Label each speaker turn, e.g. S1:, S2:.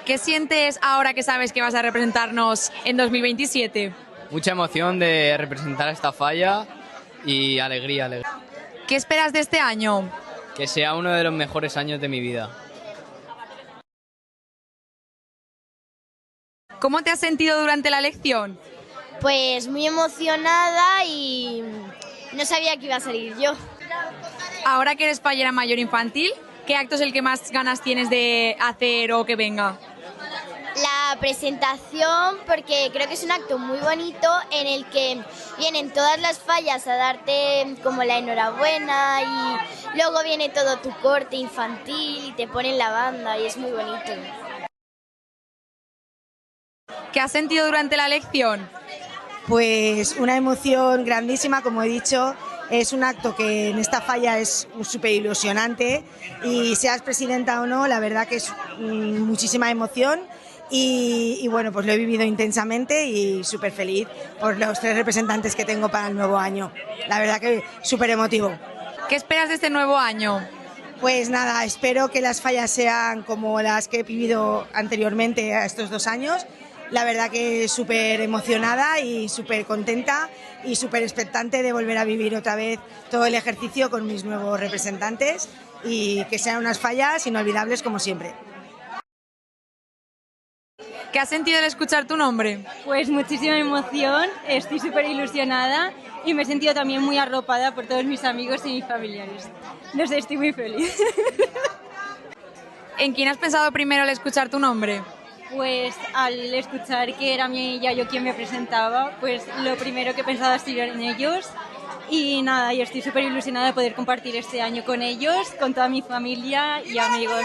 S1: ¿Qué sientes ahora que sabes que vas a representarnos en 2027?
S2: Mucha emoción de representar esta falla y alegría,
S1: ¿Qué esperas de este año?
S2: que sea uno de los mejores años de mi vida.
S1: ¿Cómo te has sentido durante la lección?
S3: Pues muy emocionada y no sabía que iba a salir yo.
S1: Ahora que eres fallera mayor infantil, ¿qué acto es el que más ganas tienes de hacer o que venga?
S3: La presentación, porque creo que es un acto muy bonito en el que vienen todas las fallas a darte como la enhorabuena y luego viene todo tu corte infantil y te ponen la banda y es muy bonito.
S1: ¿Qué has sentido durante la lección?
S4: Pues una emoción grandísima, como he dicho. Es un acto que en esta falla es súper ilusionante y seas presidenta o no, la verdad que es muchísima emoción y bueno, pues lo he vivido intensamente y súper feliz por los 3 representantes que tengo para el nuevo año. La verdad que súper emotivo.
S1: ¿Qué esperas de este nuevo año?
S4: Pues nada, espero que las fallas sean como las que he vivido anteriormente a estos 2 años. La verdad que súper emocionada y súper contenta y súper expectante de volver a vivir otra vez todo el ejercicio con mis nuevos representantes y que sean unas fallas inolvidables como siempre.
S1: ¿Qué has sentido al escuchar tu nombre?
S5: Pues muchísima emoción, estoy súper ilusionada y me he sentido también muy arropada por todos mis amigos y mis familiares. No sé, estoy muy feliz.
S1: ¿En quién has pensado primero al escuchar tu nombre?
S5: Pues al escuchar que era mi yayo quien me presentaba, pues lo primero que he pensado ha sido en ellos. Y nada, yo estoy súper ilusionada de poder compartir este año con ellos, con toda mi familia y amigos.